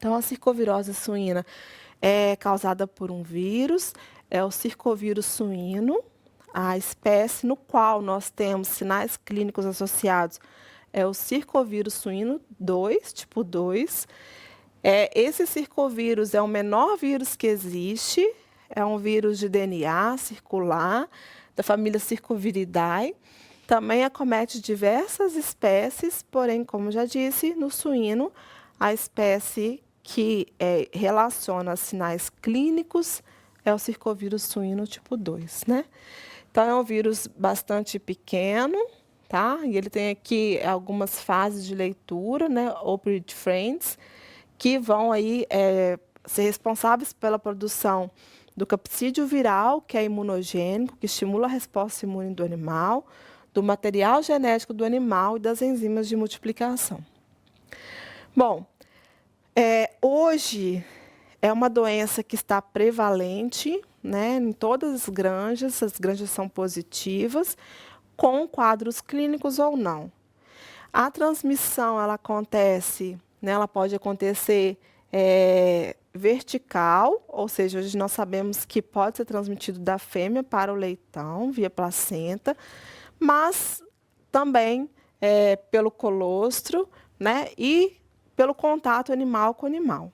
Então, a circovirose suína é causada por um vírus, é o circovírus suíno. A espécie no qual nós temos sinais clínicos associados é o circovírus suíno 2, tipo 2. Esse circovírus é o menor vírus que existe, é um vírus de DNA circular, da família Circoviridae. Também acomete diversas espécies, porém, como já disse, no suíno, a espécie que relaciona sinais clínicos é o circovírus suíno tipo 2, né? Então, é um vírus bastante pequeno, tá? E ele tem aqui algumas fases de leitura, né? Open difference, que vão aí ser responsáveis pela produção do capsídeo viral, que é imunogênico, que estimula a resposta imune do animal, do material genético do animal e das enzimas de multiplicação. Bom, hoje é uma doença que está prevalente, né, em todas as granjas são positivas, com quadros clínicos ou não. A transmissão, ela acontece, né, ela pode acontecer vertical, ou seja, hoje nós sabemos que pode ser transmitido da fêmea para o leitão, via placenta, mas também pelo colostro, né, e pelo contato animal com animal.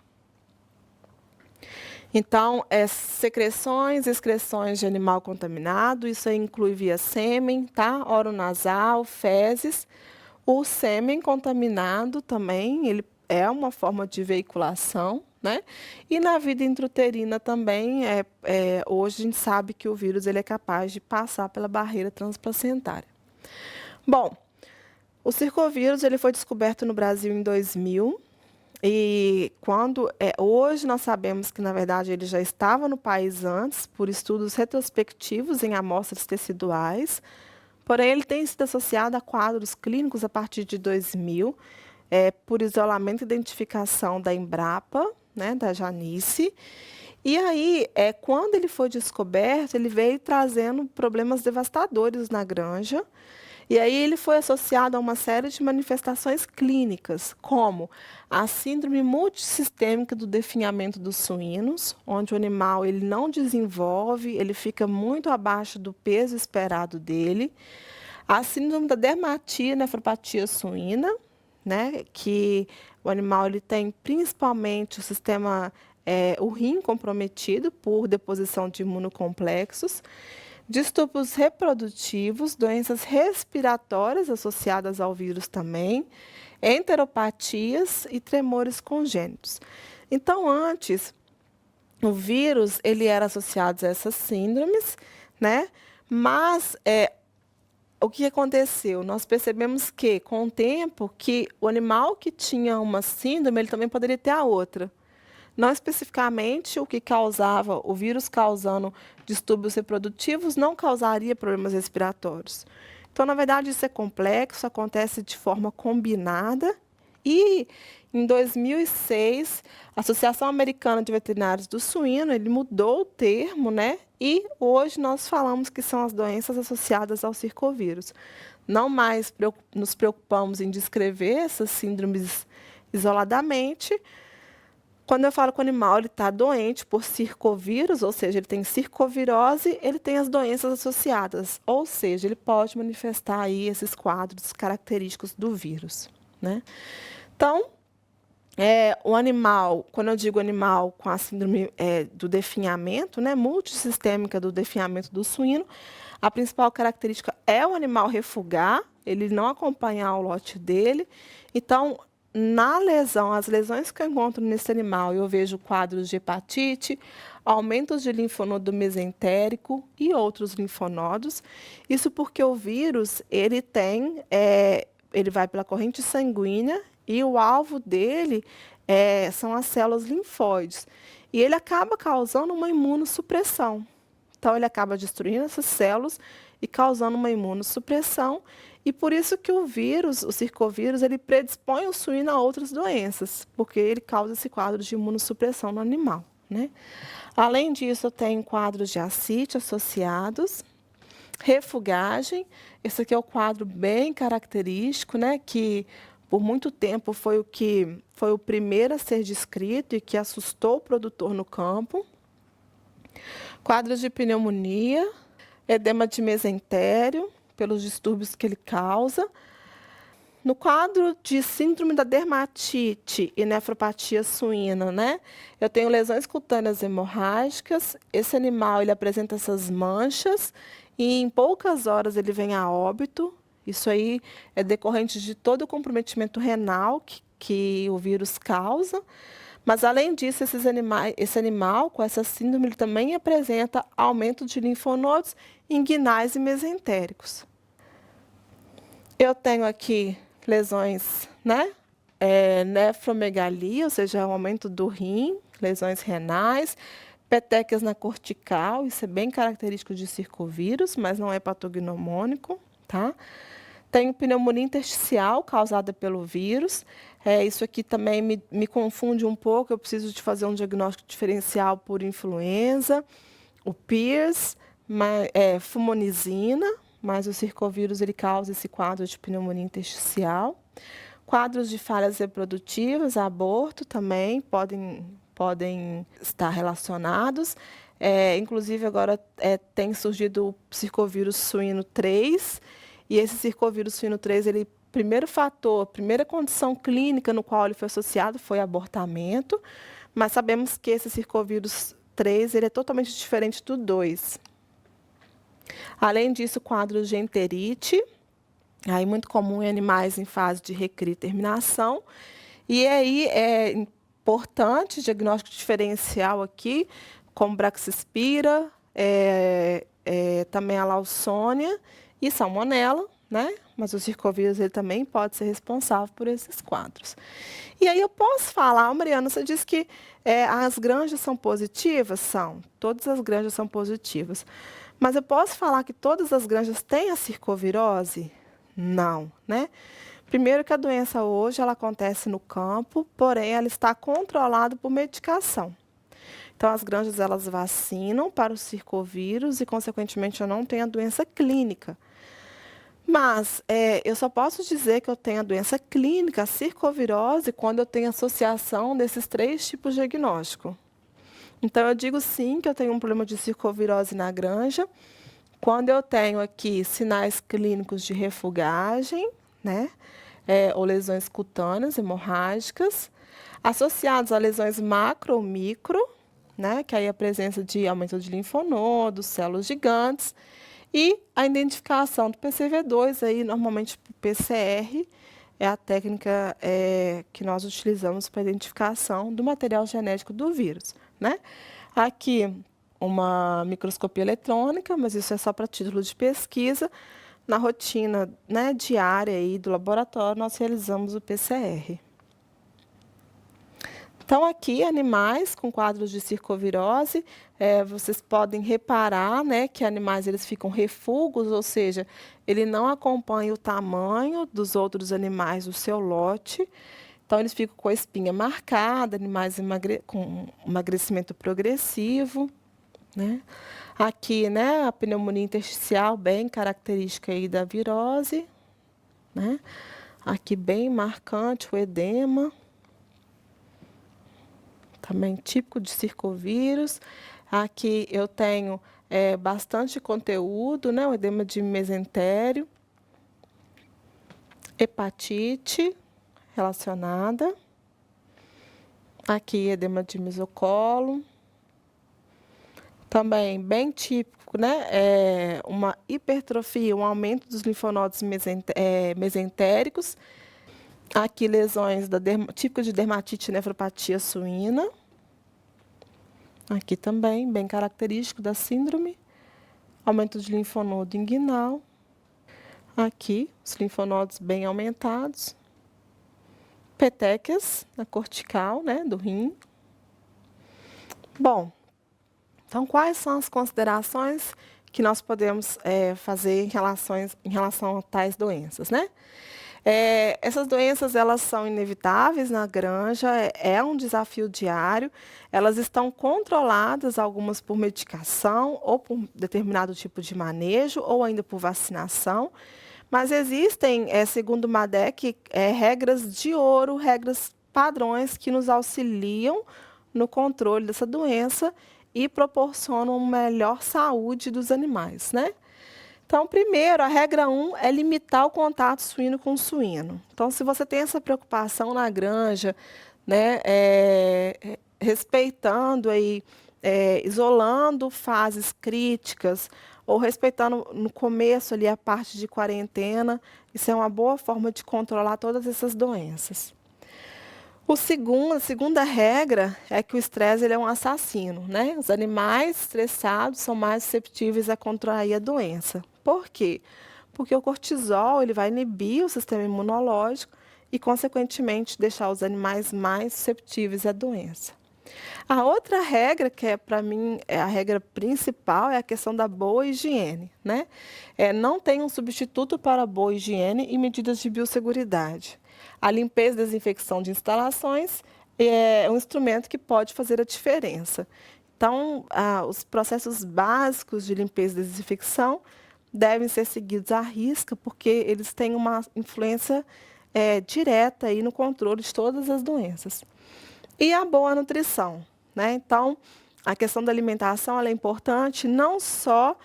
Então, secreções, excreções de animal contaminado, isso aí inclui via sêmen, tá? Oronasal, fezes. O sêmen contaminado também, ele é uma forma de veiculação, né? E na vida intrauterina também, hoje a gente sabe que o vírus ele é capaz de passar pela barreira transplacentária. Bom, o circovírus ele foi descoberto no Brasil em 2000. E hoje nós sabemos que, na verdade, ele já estava no país antes, por estudos retrospectivos em amostras teciduais, porém ele tem sido associado a quadros clínicos a partir de 2000, por isolamento e identificação da Embrapa, né, da Janice. E aí, quando ele foi descoberto, ele veio trazendo problemas devastadores na granja. E aí ele foi associado a uma série de manifestações clínicas, como a síndrome multissistêmica do definhamento dos suínos, onde o animal ele não desenvolve, ele fica muito abaixo do peso esperado dele. A síndrome da dermatia nefropatia suína, né, que o animal ele tem principalmente o rim comprometido por deposição de imunocomplexos. Distúrbios reprodutivos, doenças respiratórias associadas ao vírus também, enteropatias e tremores congênitos. Então, antes, o vírus ele era associado a essas síndromes, né? Mas o que aconteceu? Nós percebemos que, com o tempo, que o animal que tinha uma síndrome, ele também poderia ter a outra. Não especificamente o que causava, o vírus causando distúrbios reprodutivos, não causaria problemas respiratórios. Então, na verdade, isso é complexo, acontece de forma combinada. E, em 2006, a Associação Americana de Veterinários do Suíno, ele mudou o termo, né? E hoje nós falamos que são as doenças associadas ao circovírus. Não mais nos preocupamos em descrever essas síndromes isoladamente. Quando eu falo que o animal está doente por circovírus, ou seja, ele tem circovirose, ele tem as doenças associadas, ou seja, ele pode manifestar aí esses quadros característicos do vírus, né? Então, o animal, quando eu digo animal com a síndrome do definhamento, né, multissistêmica do definhamento do suíno, a principal característica é o animal refugar, ele não acompanhar o lote dele. Então, na lesão, as lesões que eu encontro nesse animal, eu vejo quadros de hepatite, aumentos de linfonodo mesentérico e outros linfonodos. Isso porque o vírus, ele vai pela corrente sanguínea e o alvo dele são as células linfóides. E ele acaba causando uma imunossupressão. Então, ele acaba destruindo essas células e causando uma imunossupressão. E por isso que o vírus, o circovírus, ele predispõe o suíno a outras doenças, porque ele causa esse quadro de imunossupressão no animal, né? Além disso, eu tenho quadros de ascite associados, refugagem. Esse aqui é o quadro bem característico, né? Que por muito tempo foi o primeiro a ser descrito e que assustou o produtor no campo. Quadros de pneumonia, edema de mesentério, pelos distúrbios que ele causa. No quadro de síndrome da dermatite e nefropatia suína, né? Eu tenho lesões cutâneas hemorrágicas. Esse animal ele apresenta essas manchas e em poucas horas ele vem a óbito. Isso aí é decorrente de todo o comprometimento renal que o vírus causa. Mas, além disso, esse animal com essa síndrome ele também apresenta aumento de linfonodos inguinais e mesentéricos. Eu tenho aqui lesões, né? Nefromegalia, ou seja, o aumento do rim, lesões renais, petequias na cortical, isso é bem característico de circovírus, mas não é patognomônico, tá? Tenho pneumonia intersticial causada pelo vírus. Isso aqui também me confunde um pouco, eu preciso de fazer um diagnóstico diferencial por influenza, o PIRS, fumonizina, mas o circovírus ele causa esse quadro de pneumonia intersticial. Quadros de falhas reprodutivas, aborto também podem estar relacionados. Inclusive, agora tem surgido o circovírus suíno 3, e esse circovírus suíno 3, ele, primeiro fator, primeira condição clínica no qual ele foi associado foi abortamento, mas sabemos que esse circovírus 3 ele é totalmente diferente do 2. Além disso, quadros de enterite, aí muito comum em animais em fase de recria e terminação. E aí é importante diagnóstico diferencial aqui, como Braxispira, também a Lawsonia e Salmonella, né? Mas o circovírus ele também pode ser responsável por esses quadros. E aí eu posso falar, Mariana, você disse que as granjas são positivas? São, todas as granjas são positivas. Mas eu posso falar que todas as granjas têm a circovirose? Não, né? Primeiro que a doença hoje ela acontece no campo, porém ela está controlada por medicação. Então as granjas elas vacinam para o circovírus e consequentemente eu não tenho a doença clínica. Mas eu só posso dizer que eu tenho a doença clínica, a circovirose, quando eu tenho associação desses 3 tipos de diagnóstico. Então, eu digo sim que eu tenho um problema de circovirose na granja, quando eu tenho aqui sinais clínicos de refugagem, né? Ou lesões cutâneas hemorrágicas, associados a lesões macro ou micro, né? Que aí a presença de aumento de linfonodos, células gigantes, e a identificação do PCV2, aí, normalmente o PCR, é a técnica que nós utilizamos para a identificação do material genético do vírus, né? Aqui, uma microscopia eletrônica, mas isso é só para título de pesquisa. Na rotina, né, diária aí do laboratório, nós realizamos o PCR. Então, aqui, animais com quadros de circovirose, vocês podem reparar, né, que animais eles ficam refugos, ou seja, ele não acompanha o tamanho dos outros animais do seu lote. Então, eles ficam com a espinha marcada, animais com emagrecimento progressivo, né? Aqui, né, a pneumonia intersticial, bem característica aí da virose, né? Aqui, bem marcante, o edema. Também típico de circovírus. Aqui eu tenho bastante conteúdo, né? O edema de mesentério. Hepatite relacionada. Aqui, edema de mesocolo. Também bem típico, né? Uma hipertrofia, um aumento dos linfonodos mesentéricos. Aqui, lesões típicas de dermatite e nefropatia suína. Aqui também, bem característico da síndrome. Aumento de linfonodo inguinal. Aqui, os linfonodos bem aumentados. Petequias na cortical, né, do rim. Bom, então, quais são as considerações que nós podemos fazer em relação a tais doenças, né? Essas doenças elas são inevitáveis na granja, é um desafio diário. Elas estão controladas, algumas por medicação ou por determinado tipo de manejo, ou ainda por vacinação. Mas existem, segundo o MADEC, regras de ouro, regras padrões que nos auxiliam no controle dessa doença e proporcionam uma melhor saúde dos animais, né? Então, primeiro, a regra 1 é limitar o contato suíno com suíno. Então, se você tem essa preocupação na granja, né, respeitando aí, isolando fases críticas, ou respeitando no começo ali a parte de quarentena, isso é uma boa forma de controlar todas essas doenças. A segunda regra é que o estresse ele é um assassino, né? Os animais estressados são mais susceptíveis a contrair a doença. Por quê? Porque o cortisol ele vai inibir o sistema imunológico e, consequentemente, deixar os animais mais susceptíveis à doença. A outra regra, que para mim é a regra principal, é a questão da boa higiene, né? Não tem um substituto para a boa higiene e medidas de biosseguridade. A limpeza e desinfecção de instalações é um instrumento que pode fazer a diferença. Então, os processos básicos de limpeza e desinfecção devem ser seguidos à risca, porque eles têm uma influência direta aí no controle de todas as doenças. E a boa nutrição, né? Então, a questão da alimentação ela é importante, não só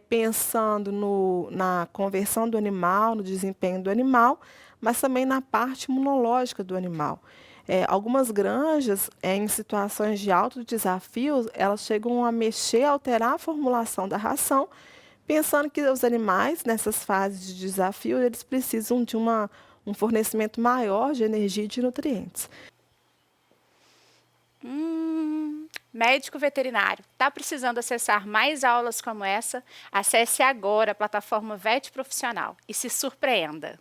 pensando na conversão do animal, no desempenho do animal, mas também na parte imunológica do animal. Algumas granjas, em situações de alto desafio, elas chegam a mexer, alterar a formulação da ração, pensando que os animais, nessas fases de desafio, eles precisam de um fornecimento maior de energia e de nutrientes. Médico veterinário, está precisando acessar mais aulas como essa? Acesse agora a plataforma VET Profissional e se surpreenda!